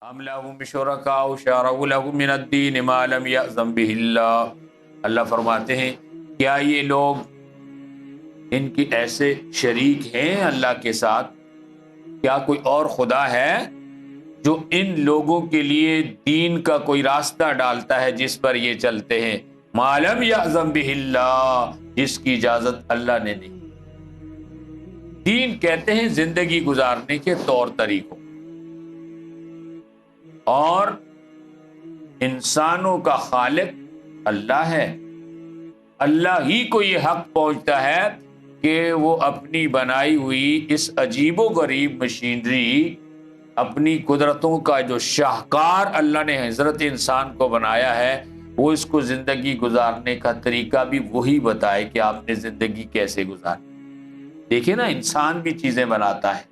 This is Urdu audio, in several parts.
ام لہم شرکاء شرعوا لہم من الدین ما لم یأذن بہ اللہ۔ اللہ فرماتے ہیں کیا یہ لوگ ان کی ایسے شریک ہیں اللہ کے ساتھ؟ کیا کوئی اور خدا ہے جو ان لوگوں کے لیے دین کا کوئی راستہ ڈالتا ہے جس پر یہ چلتے ہیں؟ ما لم یأذن بہ اللہ، جس کی اجازت اللہ نے نہیں۔ دین کہتے ہیں زندگی گزارنے کے طور طریقوں، اور انسانوں کا خالق اللہ ہے۔ اللہ ہی کو یہ حق پہنچتا ہے کہ وہ اپنی بنائی ہوئی اس عجیب و غریب مشینری، اپنی قدرتوں کا جو شاہکار اللہ نے حضرت انسان کو بنایا ہے، وہ اس کو زندگی گزارنے کا طریقہ بھی وہی بتائے کہ آپ نے زندگی کیسے گزارنی۔ دیکھیں نا، انسان بھی چیزیں بناتا ہے،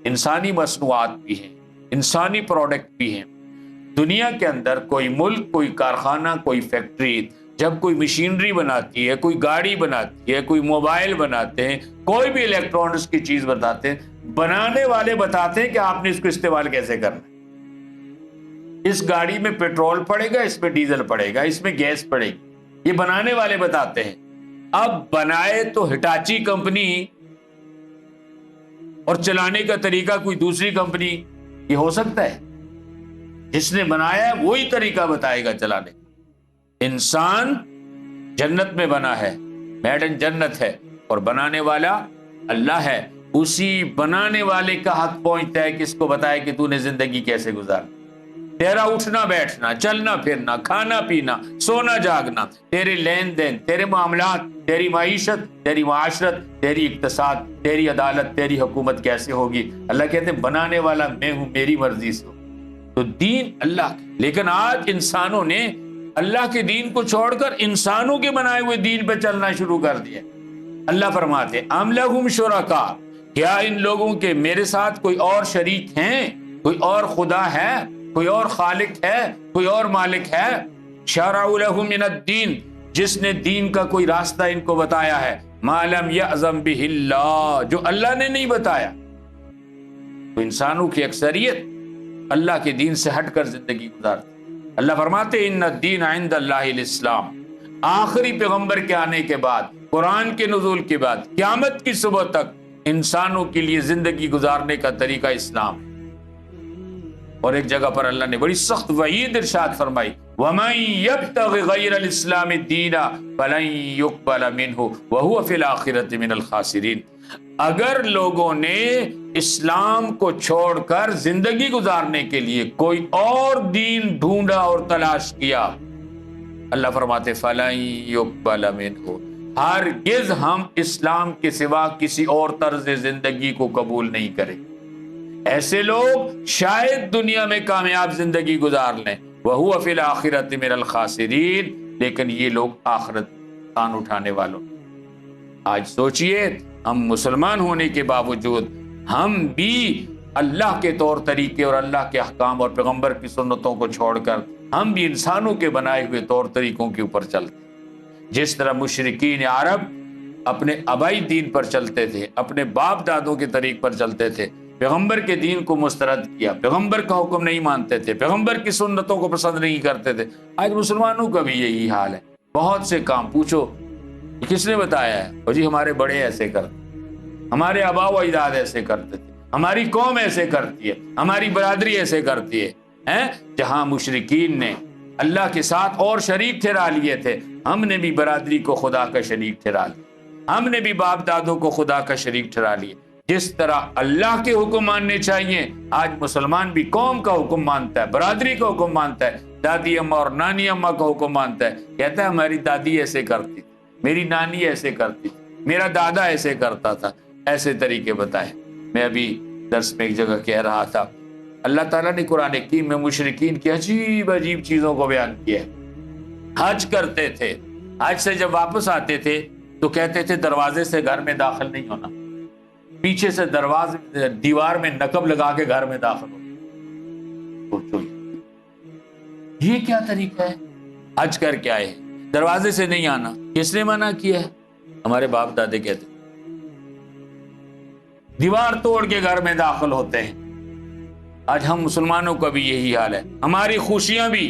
انسانی مصنوعات بھی ہیں، انسانی پروڈکٹ بھی ہیں۔ دنیا کے اندر کوئی ملک، کوئی کارخانہ، کوئی فیکٹری جب کوئی مشینری بناتی ہے، کوئی گاڑی بناتی ہے، کوئی موبائل بناتے ہیں، کوئی بھی الیکٹرانکس کی چیز بتاتے ہیں، بنانے والے بتاتے ہیں کہ آپ نے اس کو استعمال کیسے کرنا ہے۔ اس گاڑی میں پیٹرول پڑے گا، اس میں ڈیزل پڑے گا، اس میں گیس پڑے گی، یہ بنانے والے بتاتے ہیں۔ اب بنائے تو ہٹاچی کمپنی اور چلانے کا طریقہ کوئی دوسری کمپنی، یہ ہو سکتا ہے؟ جس نے بنایا ہے وہی طریقہ بتائے گا چلانے کا۔ انسان جنت میں بنا ہے، میڈ ان جنت ہے، اور بنانے والا اللہ ہے۔ اسی بنانے والے کا حق پہنچتا ہے کہ اس کو بتائے کہ تو نے زندگی کیسے گزارنا۔ تیرا اٹھنا بیٹھنا، چلنا پھرنا، کھانا پینا، سونا جاگنا، تیرے لین دین، تیرے معاملات، تیری معیشت، تیری معاشرت، تیری اقتصاد، تیری عدالت، تیری حکومت کیسے ہوگی۔ اللہ کہتے ہیں بنانے والا میں ہوں، میری مرضی سے ہو۔ تو دین اللہ، لیکن آج انسانوں نے اللہ کے دین کو چھوڑ کر انسانوں کے بنائے ہوئے دین پہ چلنا شروع کر دیا۔ اللہ فرماتے ہیں ام لہم شرکاء، کیا ان لوگوں کے میرے ساتھ کوئی اور شریک ہیں، کوئی اور خدا ہے، کوئی اور خالق ہے، کوئی اور مالک ہے؟ شرعوا لہم من الدین، جس نے دین کا کوئی راستہ ان کو بتایا ہے، ما لم یأذن بہ اللہ، جو اللہ نے نہیں بتایا۔ تو انسانوں کی اکثریت اللہ کے دین سے ہٹ کر زندگی گزارتی۔ اللہ فرماتے ان الدین عند اللہ الاسلام، آخری پیغمبر کے آنے کے بعد، قرآن کے نزول کے بعد، قیامت کی صبح تک انسانوں کے لیے زندگی گزارنے کا طریقہ اسلام ہے۔ اور ایک جگہ پر اللہ نے بڑی سخت وعید ارشاد فرمائی، وَمَن يَبْتَغِ غَيْرَ الْإِسْلَامِ دِينًا فَلَن يُقْبَلَ مِنْهُ وَهُوَ فِي الْآخِرَةِ مِنَ الْخَاسِرِينَ۔ اگر لوگوں نے اسلام کو چھوڑ کر زندگی گزارنے کے لیے کوئی اور دین ڈھونڈا اور تلاش کیا، اللہ فرماتے فَلَن يُقْبَلَ مِنْهُ، ہرگز ہم اسلام کے سوا کسی اور طرز زندگی کو قبول نہیں کریں۔ ایسے لوگ شاید دنیا میں کامیاب زندگی گزار لیں، وَهُوَ فِي الْآخِرَةِ مِنَ الْخَاسِرِينَ، لیکن یہ لوگ آخرت کان اٹھانے والوں۔ آج سوچئے، ہم مسلمان ہونے کے باوجود ہم بھی اللہ کے طور طریقے اور اللہ کے احکام اور پیغمبر کی سنتوں کو چھوڑ کر ہم بھی انسانوں کے بنائے ہوئے طور طریقوں کے اوپر چلتے ہیں۔ جس طرح مشرکین عرب اپنے آبائی دین پر چلتے تھے، اپنے باپ دادوں کے طریق پر چلتے تھے، پیغمبر کے دین کو مسترد کیا، پیغمبر کا حکم نہیں مانتے تھے، پیغمبر کی سنتوں کو پسند نہیں کرتے تھے۔ آج مسلمانوں کا بھی یہی حال ہے۔ بہت سے کام پوچھو کس نے بتایا ہے، اور جی ہمارے بڑے ایسے کرتے، ہمارے آبا و اجداد ایسے کرتے تھے، ہماری قوم ایسے کرتی ہے، ہماری برادری ایسے کرتی ہے۔ جہاں مشرکین نے اللہ کے ساتھ اور شریک ٹھہرا لیے تھے، ہم نے بھی برادری کو خدا کا شریک ٹھہرا لیا، ہم نے بھی باپ دادوں کو خدا کا شریک ٹھہرا لیا۔ جس طرح اللہ کے حکم ماننے چاہیے، آج مسلمان بھی قوم کا حکم مانتا ہے، برادری کا حکم مانتا ہے، دادی اماں اور نانی اماں کا حکم مانتا ہے۔ کہتا ہے ہماری دادی ایسے کرتی، میری نانی ایسے کرتی، میرا دادا ایسے کرتا تھا، ایسے طریقے بتائے۔ میں ابھی درس میں ایک جگہ کہہ رہا تھا، اللہ تعالیٰ نے قرآن حکیم میں مشرکین کی عجیب عجیب چیزوں کو بیان کیا ہے۔ حج کرتے تھے، حج سے جب واپس آتے تھے تو کہتے تھے دروازے سے گھر میں داخل نہیں ہونا، پیچھے سے دروازے دیوار میں نقب لگا کے گھر میں داخل ہونا۔ سوچو یہ کیا طریقہ ہے؟ حج کر کے آئے، دروازے سے نہیں آنا، کس نے منع کیا ہے؟ ہمارے باپ دادے کہتے دیوار توڑ کے گھر میں داخل ہوتے ہیں۔ آج ہم مسلمانوں کا بھی یہی حال ہے. ہماری خوشیاں بھی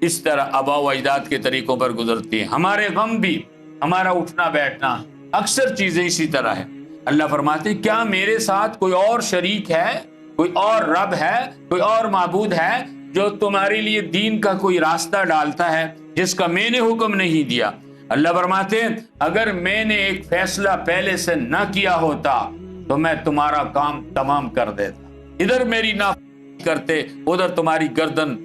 اس طرح آباء و اجداد کے طریقوں پر گزرتی ہیں، ہمارے غم بھی، ہمارا اٹھنا بیٹھنا، اکثر چیزیں اسی طرح ہیں. اللہ فرماتے ہیں کیا میرے ساتھ کوئی اور شریک ہے، کوئی اور رب ہے، کوئی اور معبود ہے جو تمہارے لیے دین کا کوئی راستہ ڈالتا ہے جس کا میں نے حکم نہیں دیا؟ اللہ فرماتے ہیں اگر میں نے ایک فیصلہ پہلے سے نہ کیا ہوتا تو میں تمہارا کام تمام کر دیتا. ادھر میری نافرمانی کرتے، ادھر تمہاری گردن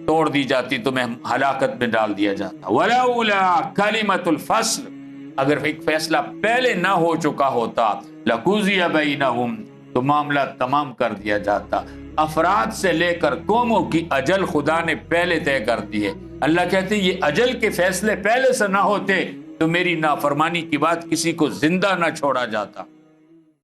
توڑ دی جاتی، تمہیں ہلاکت میں ڈال دیا جاتا. وَلَوْلَا كَلِمَةُ الْفَصْلِ، اگر ایک فیصلہ پہلے نہ ہو چکا ہوتا، لَقُضِيَ بَيْنَهُمْ، تو معاملہ تمام کر دیا جاتا. افراد سے لے کر قوموں کی اجل خدا نے پہلے طے کر دی ہے. اللہ کہتے ہیں یہ اجل کے فیصلے پہلے سے نہ ہوتے تو میری نافرمانی کی بات کسی کو زندہ نہ چھوڑا جاتا.